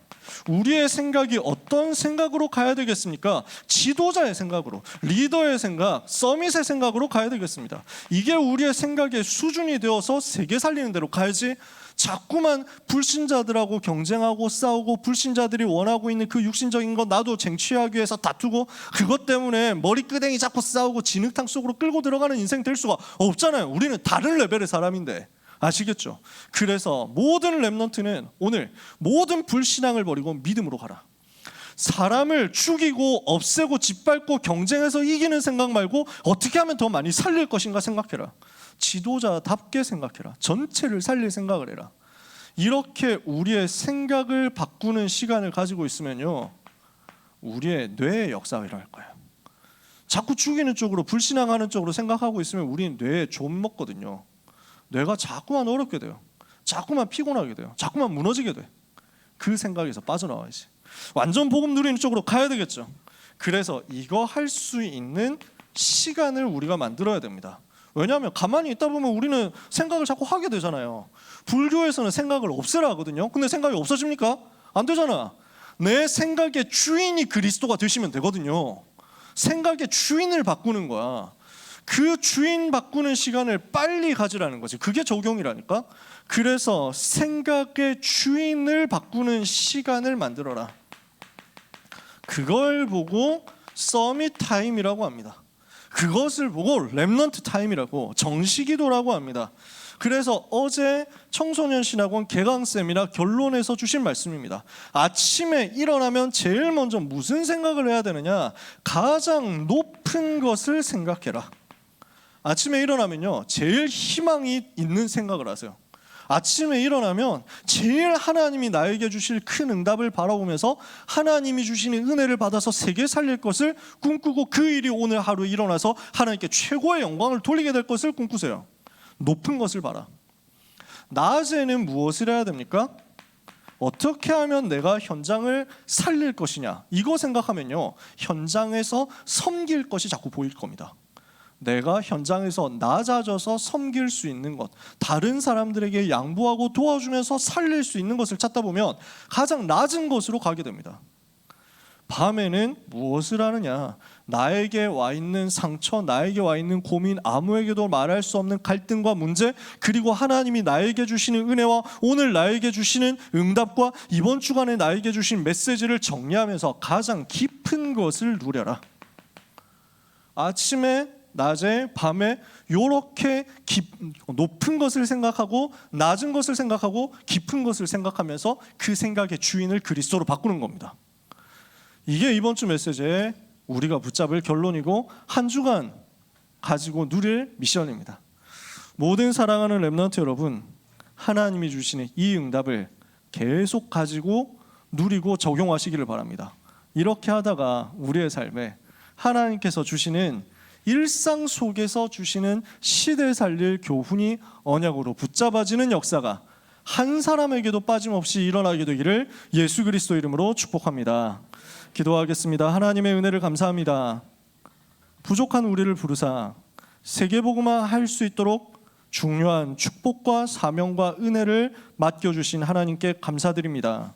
우리의 생각이 어떤 생각으로 가야 되겠습니까? 지도자의 생각으로, 리더의 생각, 서밋의 생각으로 가야 되겠습니다. 이게 우리의 생각의 수준이 되어서 세계 살리는 대로 가야지, 자꾸만 불신자들하고 경쟁하고 싸우고 없이 원하고 있는 그 육신적인 것 나도 쟁취하기 위해서 다투고 그것 때문에 머리끄댕이 잡고 싸우고 진흙탕 속으로 끌고 들어가는 인생 될 수가 없잖아요. 우리는 다른 레벨의 사람인데. 아시겠죠? 그래서 모든 렘넌트는 오늘 모든 불신앙을 버리고 믿음으로 가라. 사람을 죽이고 없애고 짓밟고 경쟁해서 이기는 생각 말고 어떻게 하면 더 많이 살릴 것인가 생각해라. 지도자답게 생각해라. 전체를 살릴 생각을 해라. 이렇게 우리의 생각을 바꾸는 시간을 가지고 있으면요, 우리의 뇌의 역사가 일어날 거예요. 자꾸 죽이는 쪽으로, 불신앙하는 쪽으로 생각하고 있으면 우리는 뇌에 좀 먹거든요. 뇌가 자꾸만 어렵게 돼요. 자꾸만 피곤하게 돼요. 자꾸만 무너지게 돼. 그 생각에서 빠져나와야지. 완전 복음 누리는 쪽으로 가야 되겠죠. 그래서 이거 할 수 있는 시간을 우리가 만들어야 됩니다. 왜냐하면 가만히 있다 보면 우리는 생각을 자꾸 하게 되잖아요. 불교에서는 생각을 없애라 하거든요. 근데 생각이 없어집니까? 안 되잖아. 내 생각의 주인이 그리스도가 되시면 되거든요. 생각의 주인을 바꾸는 거야. 그 주인 바꾸는 시간을 빨리 가지라는 거지. 그게 적용이라니까. 그래서 생각의 주인을 바꾸는 시간을 만들어라. 그걸 보고 서밋 타임이라고 합니다. 그것을 보고 렘넌트 타임이라고, 정시기도라고 합니다. 그래서 어제 청소년 신학원 개강쌤이나 결론에서 주신 말씀입니다. 아침에 일어나면 제일 먼저 무슨 생각을 해야 되느냐? 가장 높은 것을 생각해라. 아침에 일어나면요, 제일 희망이 있는 생각을 하세요. 아침에 일어나면 제일 하나님이 나에게 주실 큰 응답을 바라보면서 하나님이 주시는 은혜를 받아서 세계 살릴 것을 꿈꾸고 그 일이 오늘 하루 일어나서 하나님께 최고의 영광을 돌리게 될 것을 꿈꾸세요. 높은 것을 봐라. 낮에는 무엇을 해야 됩니까? 어떻게 하면 내가 현장을 살릴 것이냐, 이거 생각하면요, 현장에서 섬길 것이 자꾸 보일 겁니다. 내가 현장에서 낮아져서 섬길 수 있는 것, 다른 사람들에게 양보하고 도와주면서 살릴 수 있는 것을 찾다 보면 가장 낮은 것으로 가게 됩니다. 밤에는 무엇을 하느냐? 나에게 와 있는 상처, 나에게 와 있는 고민, 아무에게도 말할 수 없는 갈등과 문제, 그리고 하나님이 나에게 주시는 은혜와 오늘 나에게 주시는 응답과 이번 주간에 나에게 주신 메시지를 정리하면서 가장 깊은 것을 누려라. 아침에, 낮에, 밤에 이렇게 높은 것을 생각하고 낮은 것을 생각하고 깊은 것을 생각하면서 그 생각의 주인을 그리스도로 바꾸는 겁니다. 이게 이번 주 메시지에 우리가 붙잡을 결론이고 한 주간 가지고 누릴 미션입니다. 모든 사랑하는 렘넌트 여러분, 하나님이 주시는 이 응답을 계속 가지고 누리고 적용하시기를 바랍니다. 이렇게 하다가 우리의 삶에 하나님께서 주시는 일상 속에서 주시는 시대 살릴 교훈이 언약으로 붙잡아지는 역사가 한 사람에게도 빠짐없이 일어나게 되기를 예수 그리스도 이름으로 축복합니다. 기도하겠습니다. 하나님의 은혜를 감사합니다. 부족한 우리를 부르사 세계복음화 할 수 있도록 중요한 축복과 사명과 은혜를 맡겨주신 하나님께 감사드립니다.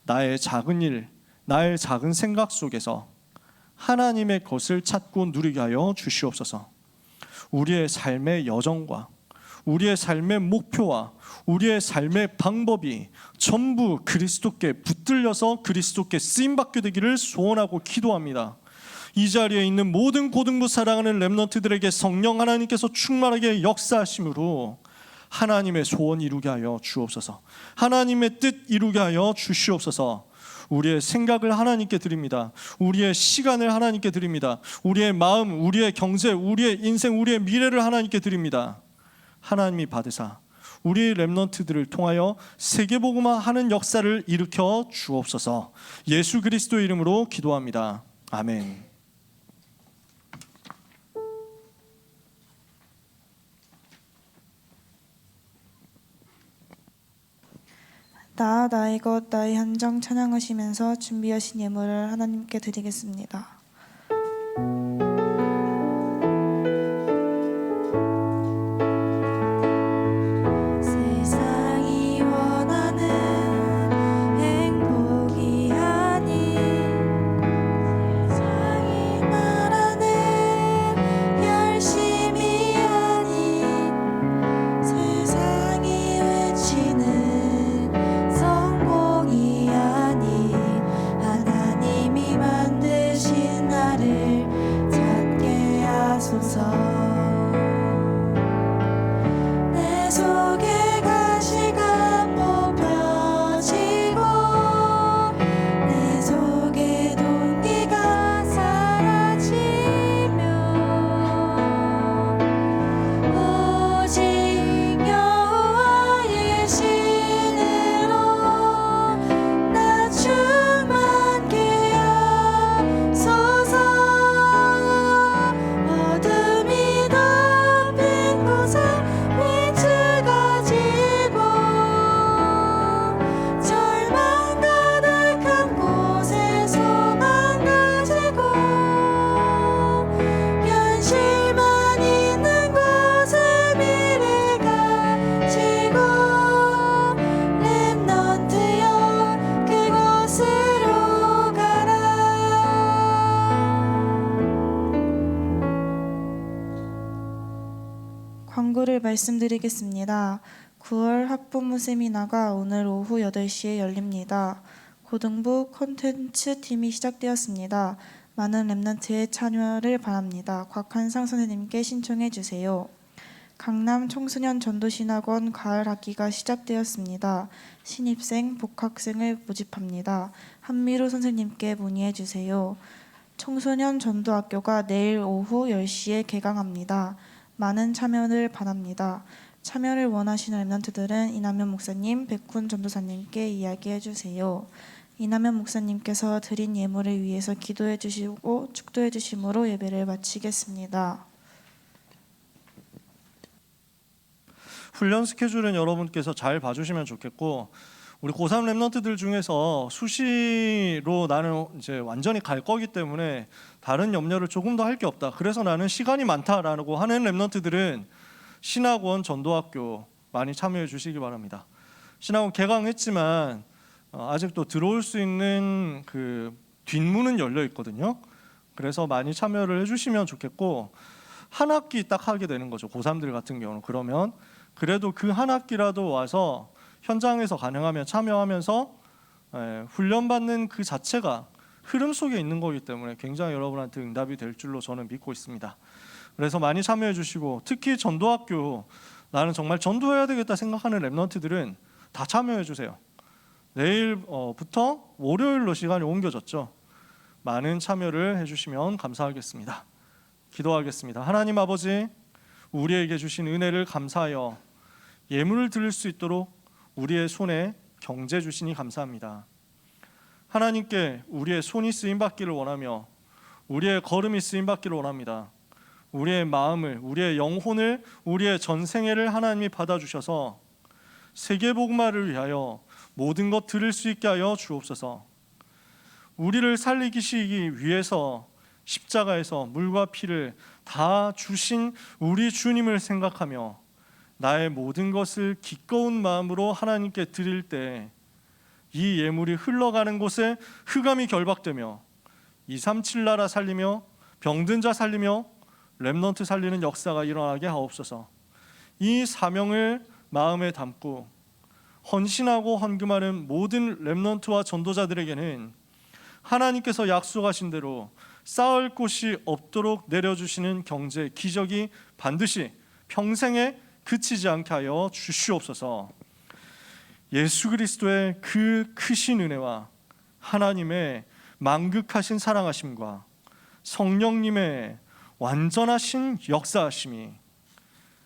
나의 작은 일, 나의 작은 생각 속에서 하나님의 것을 찾고 누리게 하여 주시옵소서. 우리의 삶의 여정과 우리의 삶의 목표와 우리의 삶의 방법이 전부 그리스도께 붙들려서 그리스도께 쓰임받게 되기를 소원하고 기도합니다. 이 자리에 있는 모든 고등부 사랑하는 렘넌트들에게 성령 하나님께서 충만하게 역사하심으로 하나님의 소원 이루게 하여 주옵소서. 하나님의 뜻 이루게 하여 주시옵소서. 우리의 생각을 하나님께 드립니다. 우리의 시간을 하나님께 드립니다. 우리의 마음, 우리의 경제, 우리의 인생, 우리의 미래를 하나님께 드립니다. 하나님이 받으사 우리 렘넌트들을 통하여 세계복음화 하는 역사를 일으켜 주옵소서. 예수 그리스도 이름으로 기도합니다. 아멘. 나 나의 것 나의 한정 찬양하시면서 준비하신 예물을 하나님께 드리겠습니다. 세상이 원하는 행복이 아닌 세상이 말하는 열심이 아닌 세상이 외치 선포를 말씀드리겠습니다. 9월 학부모 세미나가 오늘 오후 8시에 열립니다. 고등부 콘텐츠 팀이 시작되었습니다. 많은 랩런트의 참여를 바랍니다. 곽한상 선생님께 신청해 주세요. 강남 청소년 전도신학원 가을 학기가 시작되었습니다. 신입생, 복학생을 모집합니다. 한미루 선생님께 문의해 주세요. 청소년 전도학교가 내일 오후 10시에 개강합니다. 많은 참여를 바랍니다. 참여를 원하시는 랩런트들은 이남현 목사님, 백훈 전도사님께 이야기해 주세요. 이남현 목사님께서 드린 예물을 위해서 기도해 주시고 축도해 주심으로 예배를 마치겠습니다. 훈련 스케줄은 여러분께서 잘 봐주시면 좋겠고, 우리 고3 랩런트들 중에서 수시로 나는 이제 완전히 갈 거기 때문에 다른 염려를 조금 더 할 게 없다, 그래서 나는 시간이 많다라고 하는 랩런트들은 신학원 전도학교 많이 참여해 주시기 바랍니다. 신학원 개강했지만 아직도 들어올 수 있는 그 뒷문은 열려 있거든요. 그래서 많이 참여를 해주시면 좋겠고, 한 학기 딱 하게 되는 거죠. 고3들 같은 경우는. 그러면 그래도 그 한 학기라도 와서 현장에서 가능하면 참여하면서 훈련받는 그 자체가 흐름 속에 있는 거기 때문에 굉장히 여러분한테 응답이 될 줄로 저는 믿고 있습니다. 그래서 많이 참여해 주시고, 특히 전도학교, 나는 정말 전도해야 되겠다 생각하는 랩런트들은 다 참여해 주세요. 내일부터 월요일로 시간이 옮겨졌죠. 많은 참여를 해주시면 감사하겠습니다. 기도하겠습니다. 하나님 아버지, 우리에게 주신 은혜를 감사하여 예물을 드릴 수 있도록 우리의 손에 경제 주시니 감사합니다. 하나님께 우리의 손이 쓰임받기를 원하며 우리의 걸음이 쓰임받기를 원합니다. 우리의 마음을, 우리의 영혼을, 우리의 전생애를 하나님이 받아주셔서 세계복음화를 위하여 모든 것 드릴 수 있게 하여 주옵소서. 우리를 살리시기 위해서 십자가에서 물과 피를 다 주신 우리 주님을 생각하며 나의 모든 것을 기꺼운 마음으로 하나님께 드릴 때 이 예물이 흘러가는 곳에 흑암이 결박되며 237 나라 살리며 병든 자 살리며 렘넌트 살리는 역사가 일어나게 하옵소서. 이 사명을 마음에 담고 헌신하고 헌금하는 모든 렘넌트와 전도자들에게는 하나님께서 약속하신 대로 쌓을 곳이 없도록 내려주시는 경제 기적이 반드시 평생에 그치지 않게 하여 주시옵소서. 예수 그리스도의 그 크신 은혜와 하나님의 만극하신 사랑하심과 성령님의 완전하신 역사하심이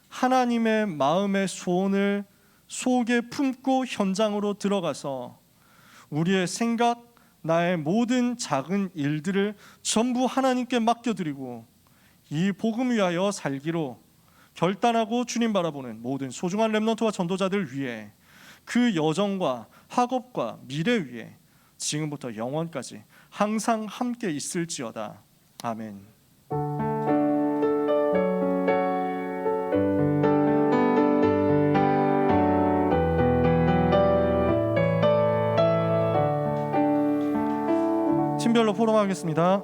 하나님의 마음의 소원을 속에 품고 현장으로 들어가서 우리의 생각, 나의 모든 작은 일들을 전부 하나님께 맡겨드리고 이 복음 위하여 살기로 결단하고 주님 바라보는 모든 소중한 렘넌트와 전도자들 위해 그 여정과 학업과 미래 위에 지금부터 영원까지 항상 함께 있을지어다. 아멘. 팀별로 포럼하겠습니다.